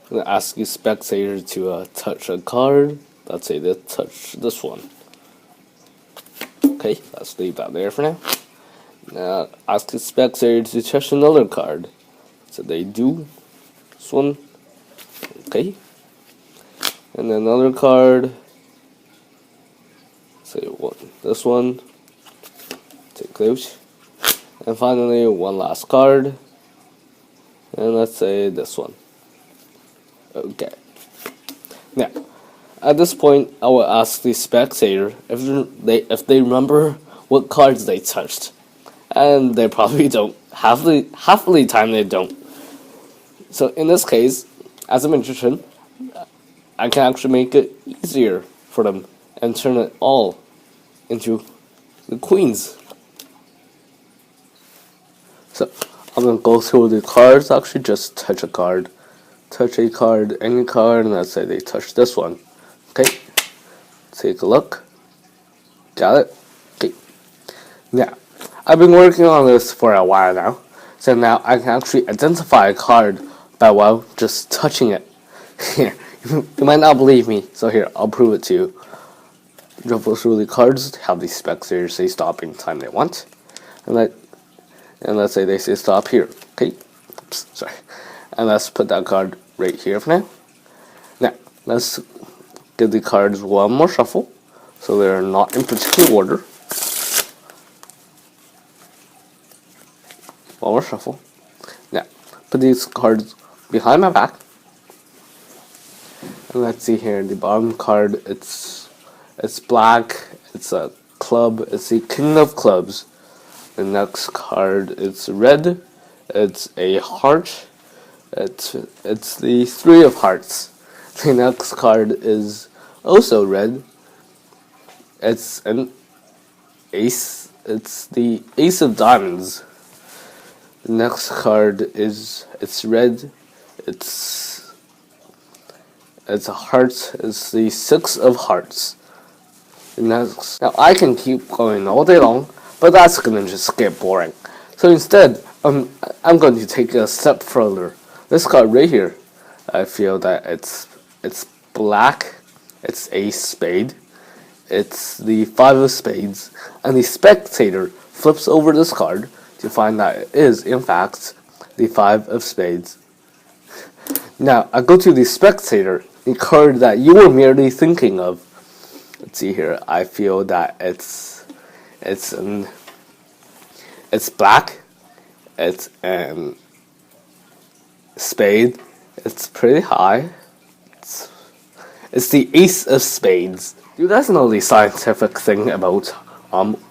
I'm gonna ask you spectator to touch a card. Let's say they touch this one. Okay, let's leave that there for now. Now ask the spectator to touch another card. So they do this one. Okay. And another card. Say one. This one. Take those. And finally one last card. And let's say this one. Okay. Now, at this point, I will ask the spectator if they remember what cards they touched, and they probably don't. Half of the time they don't. So in this case, as a magician, I can actually make it easier for them and turn it all into the queens. So I'm gonna go through the cards. Actually, just touch a card. Touch a card, any card, and let's say they touch this one. Okay, take a look. Got it? Okay. Now, I've been working on this for a while now, so now I can actually identify a card by, well, just touching it. Here, you might not believe me, so here, I'll prove it to you. Shuffle through the cards, have the spectators say stop anytime they want, and let's say they say stop here. Okay, oops, sorry. And let's put that card right here for now. Now, let's give the cards one more shuffle, so they're not in particular order. One more shuffle. Now, put these cards behind my back. And let's see here, the bottom card, it's black, it's a club, it's the king of clubs. The next card, it's red, it's a heart. It's the three of hearts. The next card is also red. It's an ace. It's the ace of diamonds. The next card it's red. It's a heart. It's the six of hearts. The next, now I can keep going all day long, but that's gonna just get boring. So instead, I'm going to take a step further. This card right here, I feel that it's black, it's a spade, it's the five of spades, and the spectator flips over this card to find that it is, in fact, the five of spades. Now, I go to the spectator, the card that you were merely thinking of. Let's see here, I feel that it's black, it's an spade. It's pretty high. It's the ace of spades. Do you guys know the scientific thing about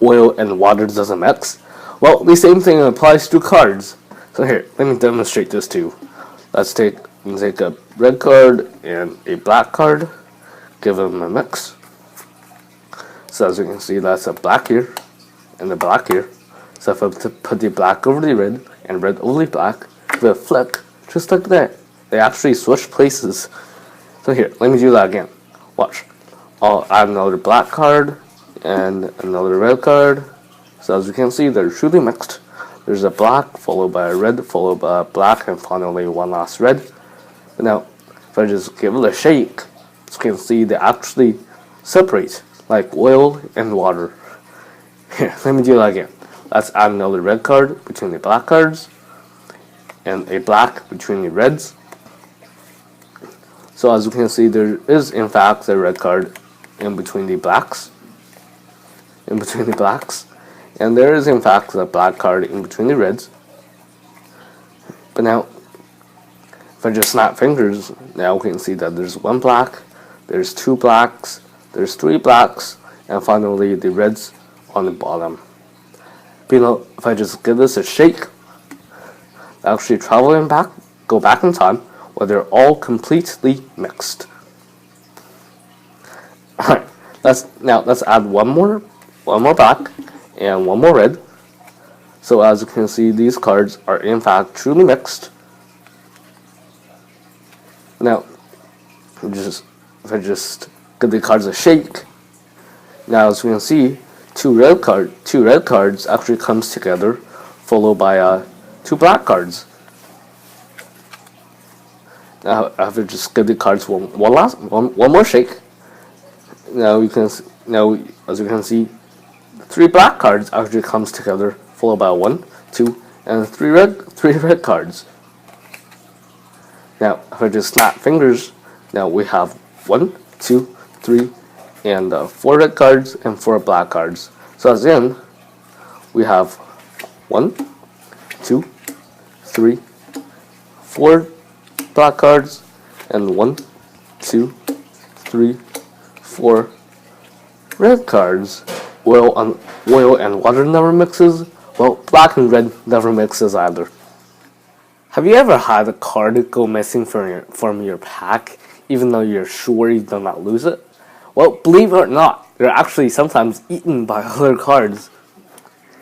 oil and water doesn't mix? Well, the same thing applies to cards. So here, let me demonstrate this to you. Let's take a red card and a black card. Give them a mix. So as you can see, that's a black here and a black here. So if I put the black over the red and red over the black, with a flick, just like that, they actually switch places. So here, let me do that again. Watch. I'll add another black card and another red card. So as you can see, they're truly mixed. There's a black, followed by a red, followed by a black, and finally one last red. But now, if I just give it a shake, you can see they actually separate, like oil and water. Here, let me do that again. Let's add another red card between the black cards, and a black between the reds. So as you can see, there is in fact a red card in between the blacks. And there is in fact a black card in between the reds. But now, if I just snap fingers, now we can see that there's one black, there's two blacks, there's three blacks, and finally the reds on the bottom. But you know, if I just give this a shake, actually traveling back, go back in time, where they're all completely mixed. Alright, let's add one more black and one more red. So as you can see, these cards are in fact truly mixed. Now, if I just give the cards a shake, now as you can see, two red cards actually comes together, followed by two black cards. Now I have to just give the cards one more shake. Now now as you can see, 3 black cards actually comes together, followed by 1, 2, and three red cards. Now if I just snap fingers, now we have 1, 2, 3, and 4 red cards and 4 black cards. So as in, we have 1, 2, 3, 4 black cards and 1, 2, 3, 4 red cards. Oil and water never mixes. Well, black and red never mixes either. Have you ever had a card go missing from your pack, even though you're sure you did not lose it? Well, believe it or not, they're actually sometimes eaten by other cards.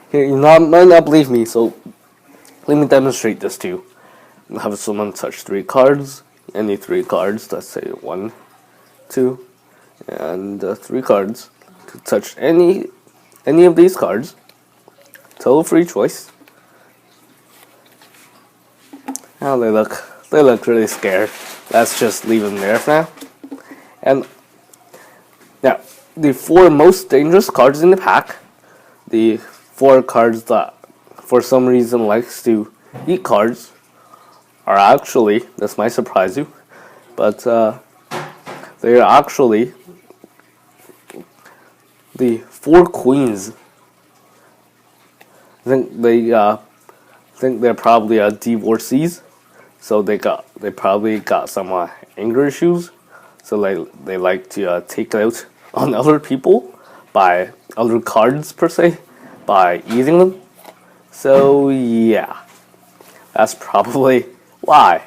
Here, might not believe me, so let me demonstrate this to you. Have someone touch 3 cards, any 3 cards, let's say 1, 2, and 3 cards. To touch any of these cards, total free choice. Now they look really scared. Let's just leave them there for now. And now, the 4 most dangerous cards in the pack, the 4 cards that for some reason likes to eat cards, are actually, this might surprise you, but they are actually the 4 queens. I think they're probably divorcees, so they probably got some anger issues, so they like to take it out on other people by other cards per se, by eating them. So yeah, that's probably why.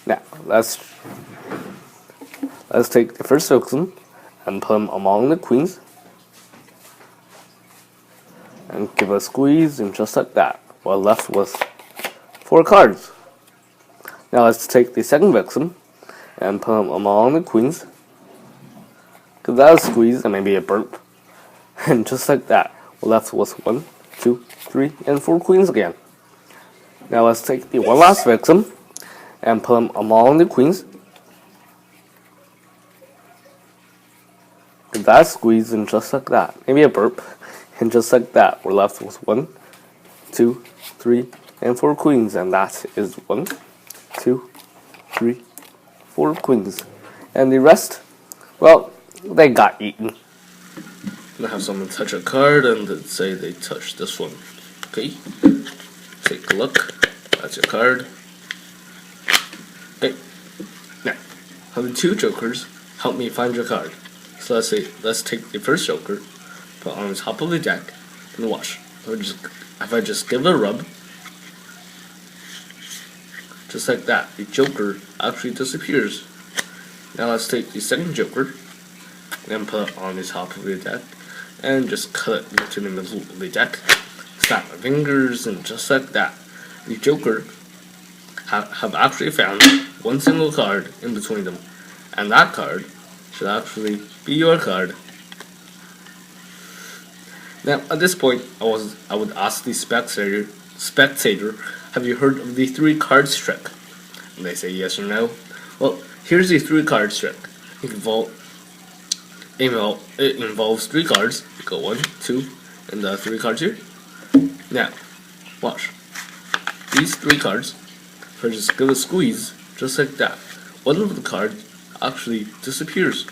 Now let's take the first victim and put him among the queens and give a squeeze, and just like that, we're left with 4 cards. Now let's take the second victim and put him among the queens, give that a squeeze and maybe a burp, and just like that, we're left with 1, 2, 3, and 4 queens again. Now let's take the one last victim and put him among the queens, give that a squeeze, and just like that, maybe a burp, and just like that, we're left with 1, 2, 3, and 4 queens, and that is 1, 2, 3, 4 queens. And the rest, well, they got eaten. I'm gonna have someone touch a card and say they touched this one. Okay, take a look. That's your card. Okay, now having 2 jokers, help me find your card. So let's take the first joker, put on the top of the deck, and watch. If I just give it a rub, just like that, the joker actually disappears. Now let's take the second joker and put it on the top of the deck and just cut it into the middle of the deck. Snap my fingers, and just like that, the joker have actually found 1 single card in between them, and that card should actually be your card. Now, at this point, I would ask the spectator, have you heard of the 3 cards trick? And they say yes or no. Well, here's the 3 cards trick. It involves 3 cards. You go 1, 2, and 3 cards here. Now, watch. These 3 cards, if I just give a squeeze, just like that, one of the cards actually disappears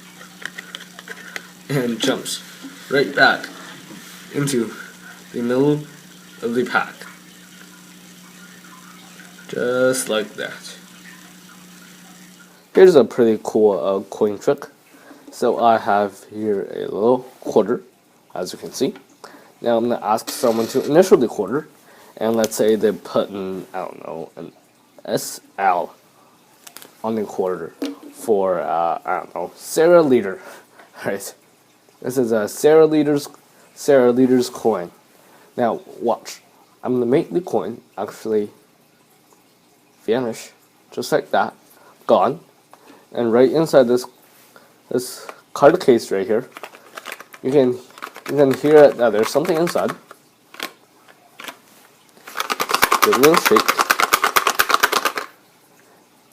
and jumps right back into the middle of the pack. Just like that. Here's a pretty cool coin trick. So I have here a little quarter, as you can see. Now I'm going to ask someone to initial the quarter, and let's say they put an SL on the quarter for, Sarah Leader. Right? This is a Sarah Leader's coin. Now watch. I'm going to make the coin actually vanish, just like that, gone. And right inside this card case right here, you can hear it. There's something inside. give it a little shake.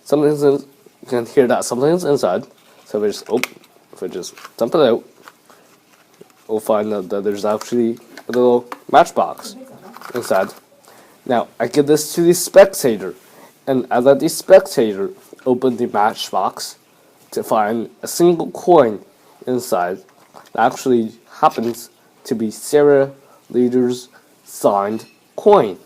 Something's in, you can hear that something's inside. So if we just dump it out, we'll find out that there's actually a little matchbox inside. Now, I give this to the spectator, and I let the spectator open the matchbox to find a single coin inside that actually happens to be Sarah Leader's signed coin.